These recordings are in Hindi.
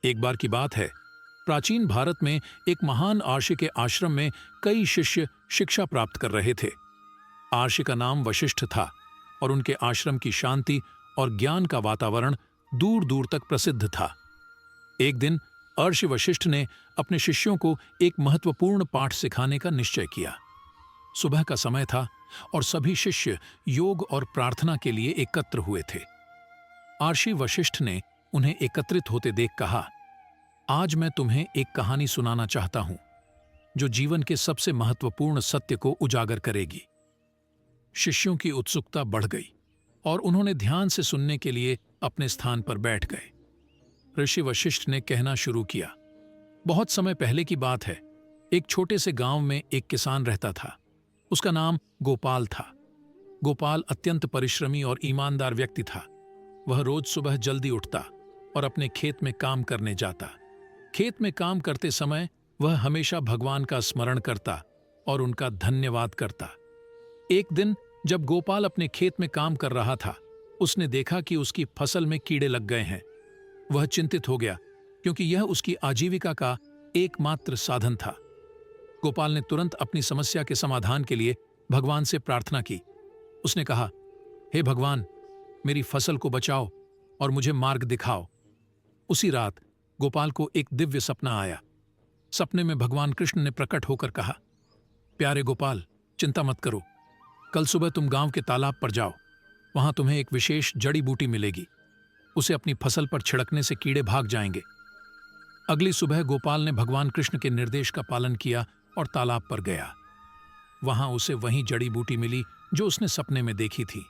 एक बार की बात है, प्राचीन भारत में एक महान आर्षि के आश्रम में कई शिष्य शिक्षा प्राप्त कर रहे थे। आर्षि का नाम वशिष्ठ था और उनके आश्रम की शांति और ज्ञान का वातावरण दूर दूर तक प्रसिद्ध था। एक दिन अर्षि वशिष्ठ ने अपने शिष्यों को एक महत्वपूर्ण पाठ सिखाने का निश्चय किया। सुबह का समय था और सभी शिष्य योग और प्रार्थना के लिए एकत्र हुए थे। आर्षि वशिष्ठ ने उन्हें एकत्रित होते देख कहा, आज मैं तुम्हें एक कहानी सुनाना चाहता हूं जो जीवन के सबसे महत्वपूर्ण सत्य को उजागर करेगी। शिष्यों की उत्सुकता बढ़ गई और उन्होंने ध्यान से सुनने के लिए अपने स्थान पर बैठ गए। ऋषि वशिष्ठ ने कहना शुरू किया, बहुत समय पहले की बात है। एक छोटे से गांव में एक किसान रहता था। उसका नाम गोपाल था। गोपाल अत्यंत परिश्रमी और ईमानदार व्यक्ति था। वह रोज सुबह जल्दी उठता और अपने खेत में काम करने जाता। खेत में काम करते समय वह हमेशा भगवान का स्मरण करता और उनका धन्यवाद करता। एक दिन जब गोपाल अपने खेत में काम कर रहा था, उसने देखा कि उसकी फसल में कीड़े लग गए हैं। वह चिंतित हो गया क्योंकि यह उसकी आजीविका का एकमात्र साधन था। गोपाल ने तुरंत अपनी समस्या के समाधान के लिए भगवान से प्रार्थना की। उसने कहा, हे भगवान, मेरी फसल को बचाओ और मुझे मार्ग दिखाओ। उसी रात गोपाल को एक दिव्य सपना आया। सपने में भगवान कृष्ण ने प्रकट होकर कहा, प्यारे गोपाल, चिंता मत करो। कल सुबह तुम गांव के तालाब पर जाओ। वहां तुम्हें एक विशेष जड़ी बूटी मिलेगी। उसे अपनी फसल पर छिड़कने से कीड़े भाग जाएंगे। अगली सुबह गोपाल ने भगवान कृष्ण के निर्देश का पालन किया और तालाब पर गया। वहां उसे वही जड़ी बूटी मिली जो उसने सपने में देखी थी।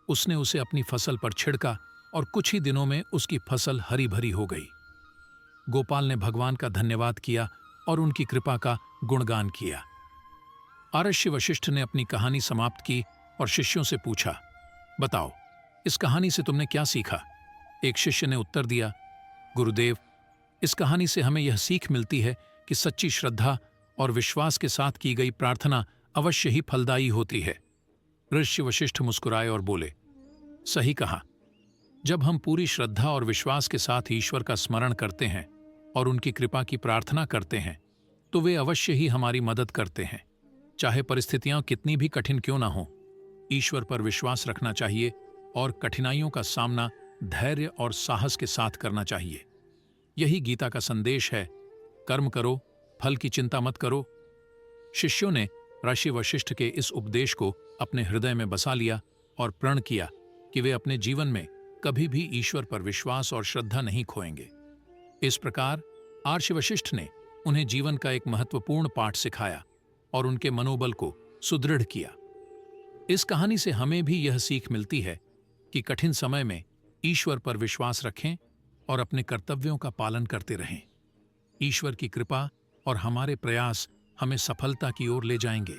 उसने उसे अपनी फसल पर छिड़का और कुछ ही दिनों में उसकी फसल हरी भरी हो गई। गोपाल ने भगवान का धन्यवाद किया और उनकी कृपा का गुणगान किया। आर्षि वशिष्ठ ने अपनी कहानी समाप्त की और शिष्यों से पूछा, बताओ, इस कहानी से तुमने क्या सीखा? एक शिष्य ने उत्तर दिया, गुरुदेव, इस कहानी से हमें यह सीख मिलती है कि सच्ची श्रद्धा और विश्वास के साथ की गई प्रार्थना अवश्य ही फलदायी होती है। ऋषि वशिष्ठ मुस्कुराए और बोले, सही कहा। जब हम पूरी श्रद्धा और विश्वास के साथ ईश्वर का स्मरण करते हैं और उनकी कृपा की प्रार्थना करते हैं, तो वे अवश्य ही हमारी मदद करते हैं। चाहे परिस्थितियां कितनी भी कठिन क्यों ना हो, ईश्वर पर विश्वास रखना चाहिए और कठिनाइयों का सामना धैर्य और साहस के साथ करना चाहिए। यही गीता का संदेश है, कर्म करो, फल की चिंता मत करो। शिष्यों ने ऋषि वशिष्ठ के इस उपदेश को अपने हृदय में बसा लिया और प्रण किया कि वे अपने जीवन में कभी भी ईश्वर पर विश्वास और श्रद्धा नहीं खोएंगे। इस प्रकार आर्षि वशिष्ठ ने उन्हें जीवन का एक महत्वपूर्ण पाठ सिखाया और उनके मनोबल को सुदृढ़ किया। इस कहानी से हमें भी यह सीख मिलती है कि कठिन समय में ईश्वर पर विश्वास रखें और अपने कर्तव्यों का पालन करते रहें। ईश्वर की कृपा और हमारे प्रयास हमें सफलता की ओर ले जाएंगे।